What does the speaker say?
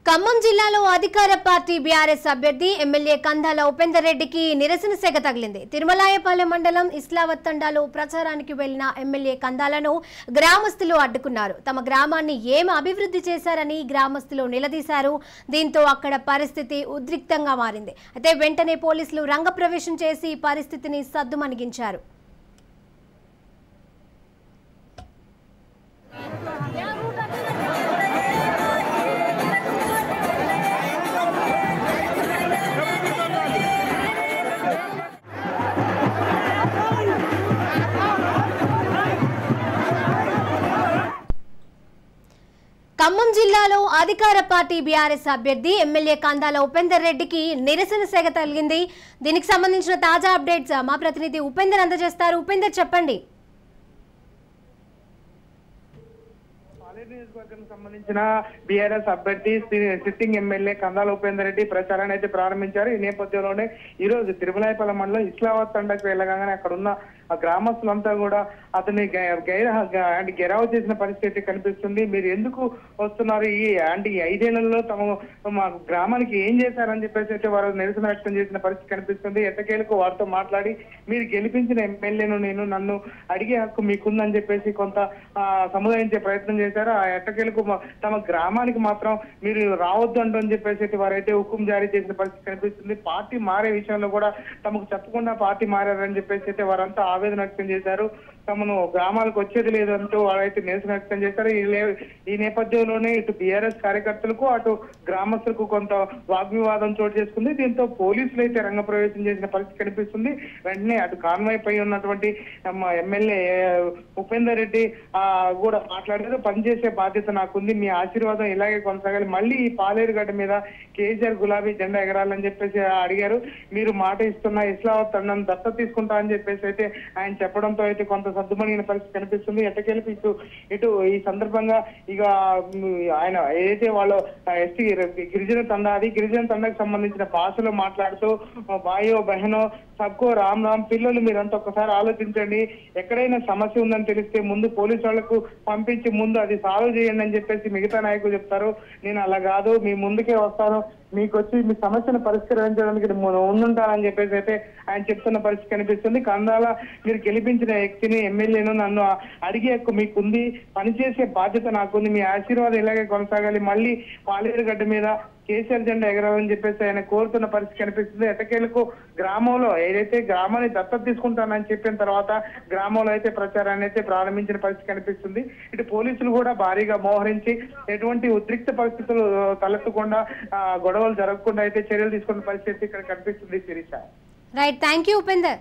ఖమ్మం జిల్లాలో అధికార party BRS అభ్యర్థి ఎమ్మెల్యే కందాల ఉపేందర్ రెడ్డికి నిరసన సెగ తగిలింది. తిరుమలాయపాలెం మండలం ఇస్లావత్ తండాలో ప్రచారానికి వెళ్లిన ఎమ్మెల్యే కందాలను గ్రామస్తులు అడ్డుకున్నారు. తమ గ్రామాన్ని ఏం అభివృద్ధి చేశారని గ్రామస్తులు నిలదీశారు. దీంతో అక్కడ పరిస్థితి ఉద్రిక్తంగా మారింది. అయితే వెంటనే పోలీసులు రంగప్రవేశం చేసి పరిస్థితిని సద్దుమణిగించారు. ఖమ్మం జిల్లాలో అధికార పార్టీ బీఆర్ఎస్ అభ్యర్థి ఎమ్మెల్యే కందాల ఉపేందర్ రెడ్డికి నిరసన సెగ తగిలింది. దీనికి సంబంధించిన తాజా అప్డేట్స్ మా ప్రతినిధి ఉపేందర్ అందజేస్తారు. ఉపేందర్, చెప్పండి. నియోజకవర్గానికి సంబంధించిన బీఆర్ఎస్ అభ్యర్థి సిట్టింగ్ ఎమ్మెల్యే కందాల ఉపేందర్ రెడ్డి ప్రచారాన్ని అయితే ప్రారంభించారు. ఈ నేపథ్యంలోనే ఈ రోజు తిరుమలాయపాలెం మండలం ఇస్లావత్ తండకు వెళ్ళగానే అక్కడ ఉన్న గ్రామస్తులంతా కూడా అతన్ని గెరావు చేసిన పరిస్థితి కనిపిస్తుంది. మీరు ఎందుకు వస్తున్నారు, ఈ 5 ఏళ్లలో మా గ్రామానికి ఏం చేశారని చెప్పేసి అయితే వారు నిరసన వ్యక్తం చేసిన పరిస్థితి కనిపిస్తుంది. ఎట్టకేలకు వారితో మాట్లాడి మీరు గెలిపించిన ఎమ్మెల్యేను నన్ను అడిగే హక్కు మీకుందని చెప్పేసి కొంత సముదాయించే ప్రయత్నం చేశారు. ఆ ఎట్టకేలకు తమ గ్రామానికి మాత్రం మీరు రావద్దు అంటని చెప్పేసి అయితే వారైతే హుకుం జారీ చేసిన పరిస్థితి కనిపిస్తుంది. పార్టీ మారే విషయంలో కూడా తమకు చెప్పకుండా పార్టీ మారారని చెప్పేసి అయితే వారంతా ఆవేదన వ్యక్తం చేశారు. తమను గ్రామాలకు వచ్చేది లేదంటూ వాళ్ళైతే నిరసన వ్యక్తం చేశారు. ఈ నేపథ్యంలోనే ఇటు బీఆర్ఎస్ కార్యకర్తలకు అటు గ్రామస్తులకు కొంత వాగ్వివాదం చోటు చేసుకుంది. దీంతో పోలీసులు అయితే రంగప్రవేశం చేసిన పరిస్థితి కనిపిస్తుంది. వెంటనే అటు కాన్వాయ్ పై ఉన్నటువంటి ఎమ్మెల్యే ఉపేందర్ రెడ్డి కూడా మాట్లాడారు. పనిచేసే బాధ్యత నాకుంది, మీ ఆశీర్వాదం ఇలాగే కొనసాగాలి, మళ్ళీ ఈ పాలేరుగడ్డ మీద కేసీఆర్ గులాబీ జెండా ఎగరాలని చెప్పేసి అడిగారు. మీరు మాట ఇస్తున్న ఇస్లావత్ తండాను దత్తత తీసుకుంటా అని చెప్పేసి అయితే ఆయన చెప్పడంతో అయితే కొంత సద్దుమణిగిన పరిస్థితి కనిపిస్తుంది. ఎట్టకేలకు ఇటు ఈ సందర్భంగా ఇక ఆయన ఏదైతే వాళ్ళు ఎస్టీ గిరిజన తండాకు సంబంధించిన భాషలో మాట్లాడుతూ భాయో బహనో సబ్కో రామ్ రామ్, పిల్లలు మీరంతా ఒక్కసారి ఆలోచించండి, ఎక్కడైనా సమస్య ఉందని తెలిస్తే ముందు పోలీసు వాళ్లకు పంపించి ముందు అది సాల్వ్ చేయండి అని చెప్పేసి మిగతా నాయకులు చెప్తారు. నేను అలా కాదు, మీ ముందుకే వస్తాను, మీకు వచ్చి మీ సమస్యను పరిష్కరించడానికి ముందుంటానని చెప్పేసి అయితే ఆయన చెప్తున్న పరిస్థితి కనిపిస్తుంది. కందాల మీరు గెలిపించిన వ్యక్తిని ఎమ్మెల్యేను నన్ను అడిగే హక్కు మీకుంది, పనిచేసే బాధ్యత నాకుంది, మీ ఆశీర్వాదం ఇలాగే కొనసాగాలి, మళ్ళీ పాలేరుగడ్డ మీద కేసీఆర్ జెండా ఎగరాలని చెప్పేసి ఆయన కోరుతున్న పరిస్థితి కనిపిస్తుంది. ఎట్టకేలకు గ్రామంలో ఏదైతే గ్రామాన్ని దత్తత తీసుకుంటానని చెప్పిన తర్వాత గ్రామంలో అయితే ప్రచారాన్ని అయితే ప్రారంభించిన పరిస్థితి కనిపిస్తుంది. ఇటు పోలీసులు కూడా భారీగా మోహరించి ఎటువంటి ఉద్రిక్త పరిస్థితులు తలెత్తకుండా గొడవలు జరగకుండా అయితే చర్యలు తీసుకున్న పరిస్థితి ఇక్కడ కనిపిస్తుంది. Shirisha, right, thank you Upender.